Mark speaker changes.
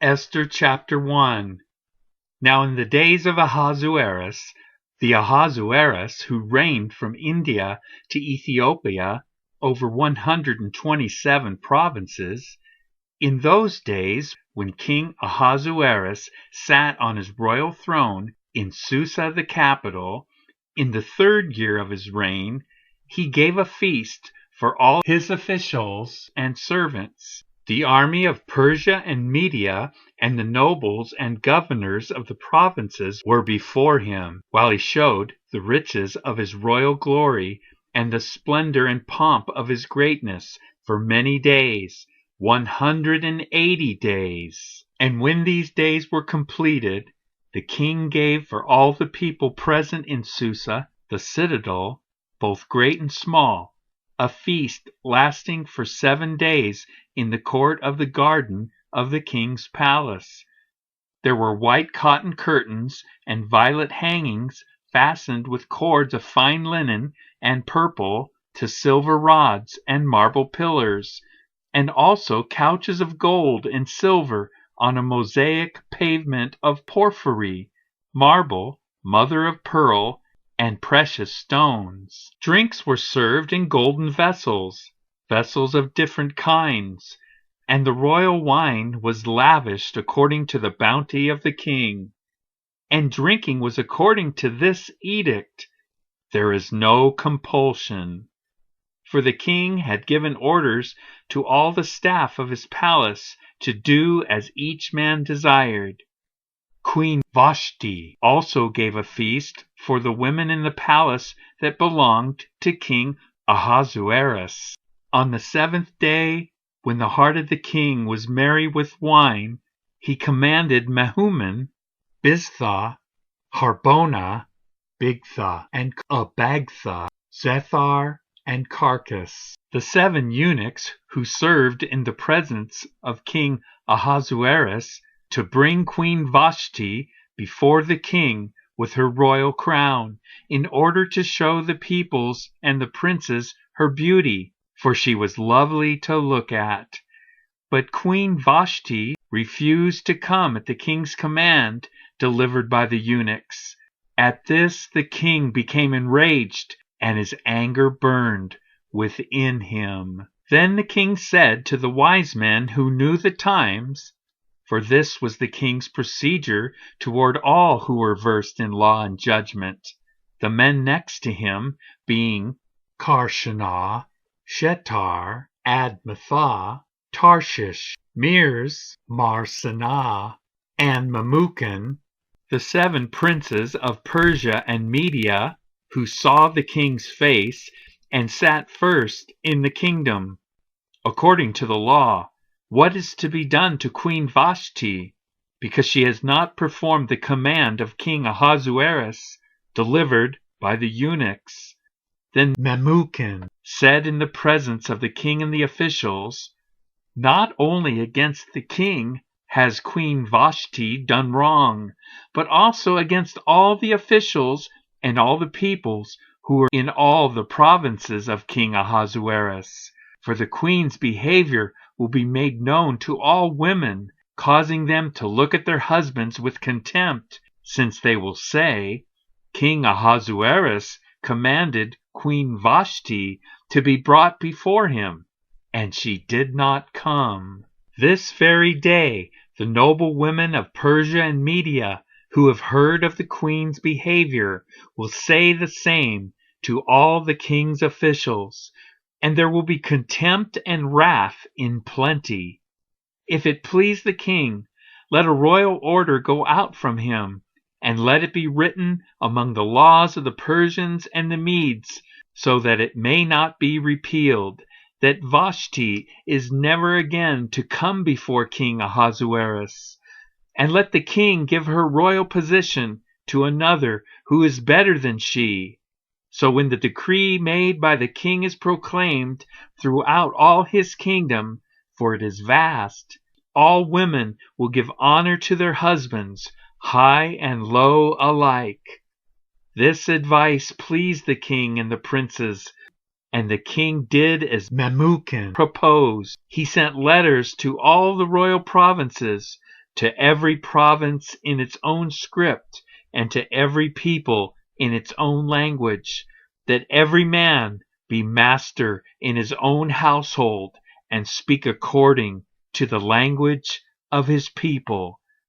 Speaker 1: Esther chapter 1. Now in the days of Ahasuerus, the Ahasuerus who reigned from India to Ethiopia over 127 provinces, in those days when King Ahasuerus sat on his royal throne in Susa the capital, in the 3rd year of his reign, he gave a feast for all his officials and servants. The army of Persia and Media and the nobles and governors of the provinces were before him, while he showed the riches of his royal glory and the splendor and pomp of his greatness for many days, 180 days. And when these days were completed, the king gave for all the people present in Susa, the citadel, both great and small, a feast lasting for 7 days in the court of the garden of the king's palace. There were white cotton curtains and violet hangings fastened with cords of fine linen and purple to silver rods and marble pillars, and also couches of gold and silver on a mosaic pavement of porphyry, marble, mother of pearl, and precious stones. Drinks were served in golden vessels, vessels of different kinds, and the royal wine was lavished according to the bounty of the king. And drinking was according to this edict: there is no compulsion. For the king had given orders to all the staff of his palace to do as each man desired. Queen Vashti also gave a feast for the women in the palace that belonged to King Ahasuerus. On the 7th day, when the heart of the king was merry with wine, he commanded Mehuman, Biztha, Harbona, Bigtha, and Abagtha, Zethar, and Carcass, the 7 eunuchs who served in the presence of King Ahasuerus, to bring Queen Vashti before the king with her royal crown, in order to show the peoples and the princes her beauty, for she was lovely to look at. But Queen Vashti refused to come at the king's command delivered by the eunuchs. At this the king became enraged, and his anger burned within him. Then the king said to the wise men who knew the times, for this was the king's procedure toward all who were versed in law and judgment, the men next to him being Karshana, Shetar, Admatha, Tarshish, Meres, Marsanah, and Memucan, the 7 princes of Persia and Media, who saw the king's face and sat first in the kingdom. According to the law, what is to be done to Queen Vashti, because she has not performed the command of King Ahasuerus, delivered by the eunuchs? Then Memucan said in the presence of the king and the officials, not only against the king has Queen Vashti done wrong, but also against all the officials and all the peoples who were in all the provinces of King Ahasuerus. For the queen's behavior will be made known to all women, causing them to look at their husbands with contempt, since they will say, King Ahasuerus commanded Queen Vashti to be brought before him, and she did not come. This very day the noble women of Persia and Media, who have heard of the queen's behavior, will say the same to all the king's officials, and there will be contempt and wrath in plenty. If it please the king, let a royal order go out from him, and let it be written among the laws of the Persians and the Medes, so that it may not be repealed, that Vashti is never again to come before King Ahasuerus. And let the king give her royal position to another who is better than she. So when the decree made by the king is proclaimed throughout all his kingdom, for it is vast, all women will give honor to their husbands, high and low alike. This advice pleased the king and the princes, and the king did as Memucan proposed. He sent letters to all the royal provinces, to every province in its own script, and to every people in its own language, that every man be master in his own household, and speak according to the language of his people.